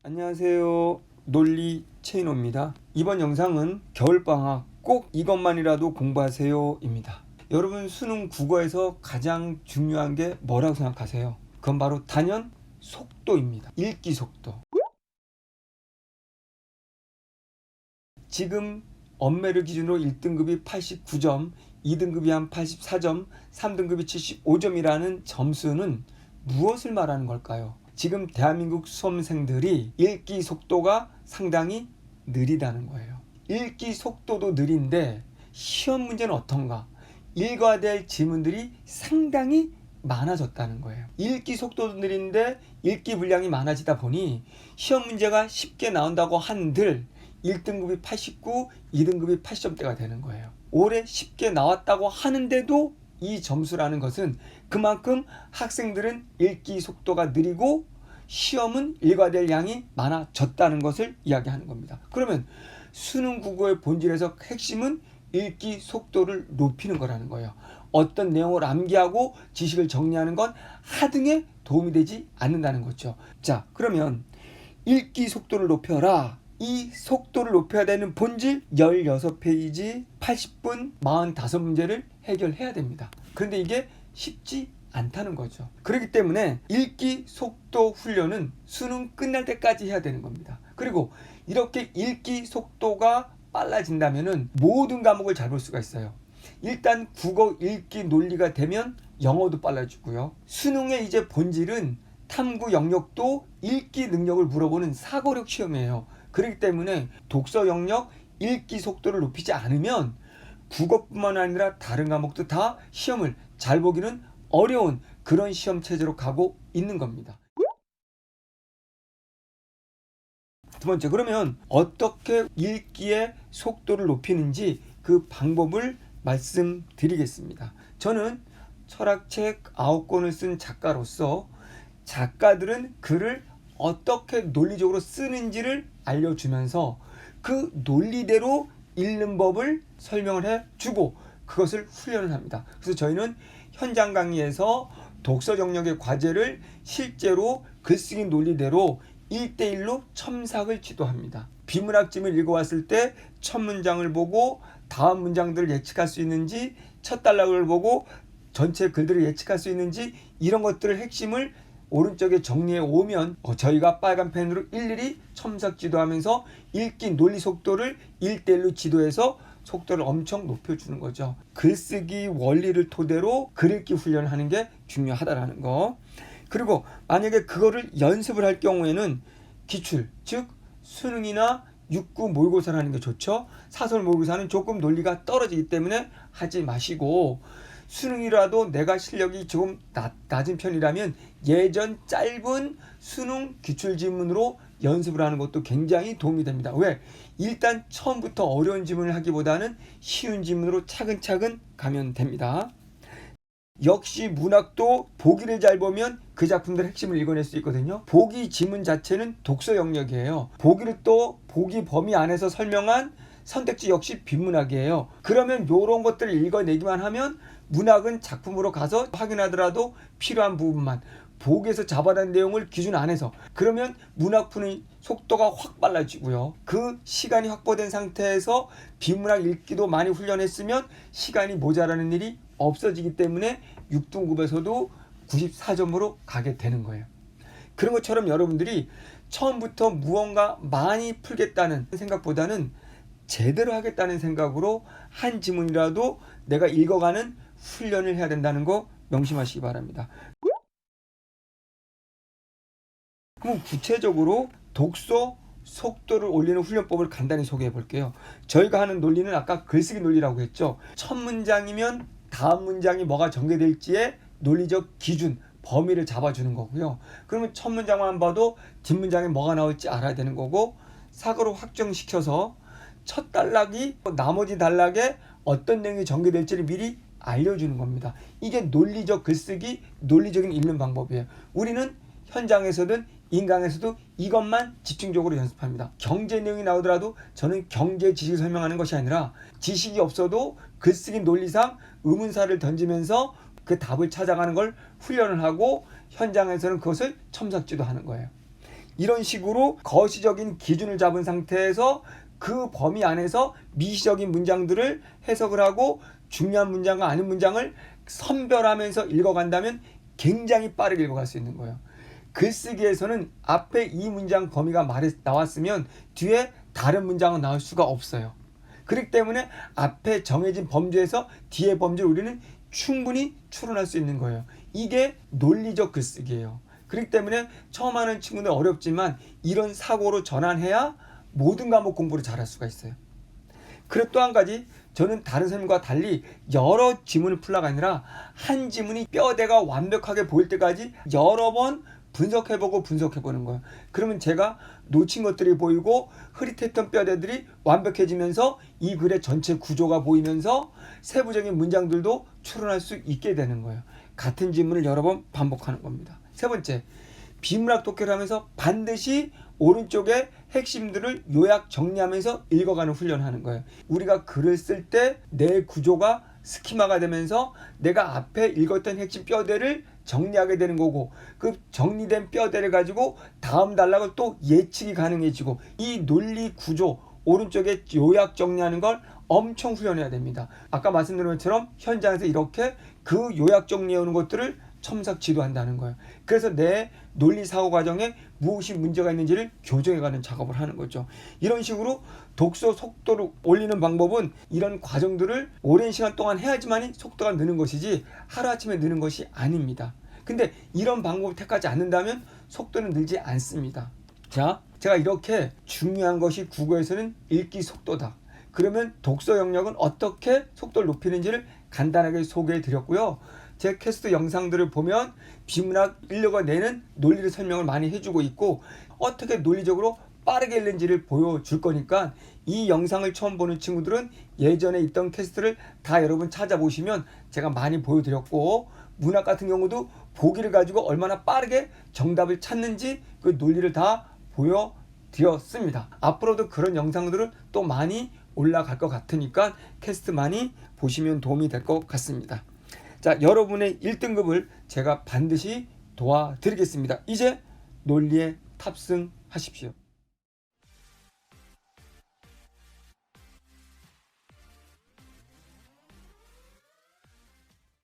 안녕하세요. 논리 체인호입니다. 이번 영상은 겨울방학 꼭 이것만이라도 공부하세요입니다. 여러분 수능 국어에서 가장 중요한 게 뭐라고 생각하세요? 그건 바로 단연 속도입니다. 읽기 속도. 지금 엄매를 기준으로 1등급이 89점, 2등급이 한 84점, 3등급이 75점이라는 점수는 무엇을 말하는 걸까요? 지금 대한민국 수험생들이 읽기 속도가 상당히 느리다는 거예요. 읽기 속도도 느린데 시험 문제는 어떤가? 읽어야 될 지문들이 상당히 많아졌다는 거예요. 읽기 속도도 느린데 읽기 분량이 많아지다 보니 시험 문제가 쉽게 나온다고 한들 1등급이 89, 2등급이 80점대가 되는 거예요. 올해 쉽게 나왔다고 하는데도 이 점수라는 것은 그만큼 학생들은 읽기 속도가 느리고 시험은 읽어야 될 양이 많아졌다는 것을 이야기하는 겁니다. 그러면 수능 국어의 본질에서 핵심은 읽기 속도를 높이는 거라는 거예요. 어떤 내용을 암기하고 지식을 정리하는 건 하등에 도움이 되지 않는다는 거죠. 자, 그러면 읽기 속도를 높여라. 이 속도를 높여야 되는 본질 16페이지 80분 45문제를 해결해야 됩니다. 그런데 이게 쉽지 않다는 거죠. 그렇기 때문에 읽기 속도 훈련은 수능 끝날 때까지 해야 되는 겁니다. 그리고 이렇게 읽기 속도가 빨라진다면 모든 과목을 잘 볼 수가 있어요. 일단 국어 읽기 논리가 되면 영어도 빨라지고요. 수능의 이제 본질은 탐구 영역도 읽기 능력을 물어보는 사고력 시험이에요. 그렇기 때문에 독서 영역, 읽기 속도를 높이지 않으면 국어뿐만 아니라 다른 과목도 다 시험을 잘 보기는 어려운 그런 시험 체제로 가고 있는 겁니다. 두 번째, 그러면 어떻게 읽기의 속도를 높이는지 그 방법을 말씀드리겠습니다. 저는 철학책 9권을 쓴 작가로서 작가들은 글을 어떻게 논리적으로 쓰는지를 알려주면서 그 논리대로 읽는 법을 설명을 해주고 그것을 훈련을 합니다. 그래서 저희는 현장 강의에서 독서 영역의 과제를 실제로 글쓰기 논리대로 1대1로 첨삭을 지도합니다. 비문학집을 읽어왔을 때 첫 문장을 보고 다음 문장들을 예측할 수 있는지, 첫 단락을 보고 전체 글들을 예측할 수 있는지 이런 것들을 핵심을 오른쪽에 정리해 오면 저희가 빨간 펜으로 일일이 첨삭 지도하면서 읽기 논리 속도를 1대1로 지도해서 속도를 엄청 높여주는 거죠. 글쓰기 원리를 토대로 글 읽기 훈련을 하는 게 중요하다라는 거. 그리고 만약에 그거를 연습을 할 경우에는 기출, 즉 수능이나 육구 모의고사를 하는 게 좋죠. 사설 모의고사는 조금 논리가 떨어지기 때문에 하지 마시고 수능이라도 내가 실력이 조금 낮은 편이라면 예전 짧은 수능 기출지문으로 연습을 하는 것도 굉장히 도움이 됩니다. 왜? 일단 처음부터 어려운 지문을 하기보다는 쉬운 지문으로 차근차근 가면 됩니다. 역시 문학도 보기를 잘 보면 그 작품들의 핵심을 읽어낼 수 있거든요. 보기 지문 자체는 독서 영역이에요. 보기를 또 보기 범위 안에서 설명한 선택지 역시 빈문학이에요. 그러면 이런 것들을 읽어내기만 하면 문학은 작품으로 가서 확인하더라도 필요한 부분만 보기에서 잡아낸 내용을 기준 안에서 그러면 문학 푸는 속도가 확 빨라지고요. 그 시간이 확보된 상태에서 비문학 읽기도 많이 훈련했으면 시간이 모자라는 일이 없어지기 때문에 6등급에서도 94점으로 가게 되는 거예요. 그런 것처럼 여러분들이 처음부터 무언가 많이 풀겠다는 생각보다는 제대로 하겠다는 생각으로 한 지문이라도 내가 읽어가는 훈련을 해야 된다는 거 명심하시기 바랍니다. 그럼 구체적으로 독서 속도를 올리는 훈련법을 간단히 소개해 볼게요. 저희가 하는 논리는 아까 글쓰기 논리라고 했죠. 첫 문장이면 다음 문장이 뭐가 전개될지의 논리적 기준, 범위를 잡아주는 거고요. 그러면 첫 문장만 봐도 뒷문장에 뭐가 나올지 알아야 되는 거고 사고로 확정시켜서 첫 단락이 나머지 단락에 어떤 내용이 전개될지를 미리 알려주는 겁니다. 이게 논리적 글쓰기, 논리적인 읽는 방법이에요. 우리는 현장에서든 인강에서도 이것만 집중적으로 연습합니다. 경제 내용이 나오더라도 저는 경제 지식을 설명하는 것이 아니라 지식이 없어도 글쓰기 논리상 의문사를 던지면서 그 답을 찾아가는 걸 훈련을 하고 현장에서는 그것을 첨삭지도 하는 거예요. 이런 식으로 거시적인 기준을 잡은 상태에서 그 범위 안에서 미시적인 문장들을 해석을 하고 중요한 문장과 아닌 문장을 선별하면서 읽어간다면 굉장히 빠르게 읽어갈 수 있는 거예요. 글쓰기에서는 앞에 이 문장 범위가 나왔으면 뒤에 다른 문장은 나올 수가 없어요. 그렇기 때문에 앞에 정해진 범주에서 뒤에 범주를 우리는 충분히 추론할 수 있는 거예요. 이게 논리적 글쓰기예요. 그렇기 때문에 처음 하는 친구들 어렵지만 이런 사고로 전환해야 모든 과목 공부를 잘할 수가 있어요. 그리고 또 한 가지, 저는 다른 선생님과 달리 여러 지문을 풀라가 아니라 한 지문이 뼈대가 완벽하게 보일 때까지 여러 번 분석해보고 분석해보는 거예요. 그러면 제가 놓친 것들이 보이고 흐릿했던 뼈대들이 완벽해지면서 이 글의 전체 구조가 보이면서 세부적인 문장들도 추론할 수 있게 되는 거예요. 같은 지문을 여러 번 반복하는 겁니다. 세 번째, 비문학 독해를 하면서 반드시 오른쪽에 핵심들을 요약 정리하면서 읽어가는 훈련을 하는 거예요. 우리가 글을 쓸 때 내 구조가 스키마가 되면서 내가 앞에 읽었던 핵심 뼈대를 정리하게 되는 거고, 그 정리된 뼈대를 가지고 다음 단락을 또 예측이 가능해지고, 이 논리 구조 오른쪽에 요약 정리하는 걸 엄청 훈련해야 됩니다. 아까 말씀드린 것처럼 현장에서 이렇게 그 요약 정리해오는 것들을 첨삭 지도한다는 거예요. 그래서 내 논리 사고 과정에 무엇이 문제가 있는지를 교정해가는 작업을 하는 거죠. 이런 식으로 독서 속도를 올리는 방법은 이런 과정들을 오랜 시간 동안 해야지만 속도가 느는 것이지 하루아침에 느는 것이 아닙니다. 근데 이런 방법을 택하지 않는다면 속도는 늘지 않습니다. 자, 제가 이렇게 중요한 것이 국어에서는 읽기 속도다. 그러면 독서 영역은 어떻게 속도를 높이는지를 간단하게 소개해 드렸고요. 제 캐스트 영상들을 보면 비문학 읽어내는 논리를 설명을 많이 해주고 있고, 어떻게 논리적으로 빠르게 읽는지를 보여줄 거니까 이 영상을 처음 보는 친구들은 예전에 있던 캐스트를 다 여러분 찾아보시면 제가 많이 보여드렸고, 문학 같은 경우도 보기를 가지고 얼마나 빠르게 정답을 찾는지 그 논리를 다 보여드렸습니다. 앞으로도 그런 영상들을 또 많이 올라갈 것 같으니까 캐스트 많이 보시면 도움이 될 것 같습니다. 자, 여러분의 1등급을 제가 반드시 도와드리겠습니다. 이제 논리에 탑승하십시오.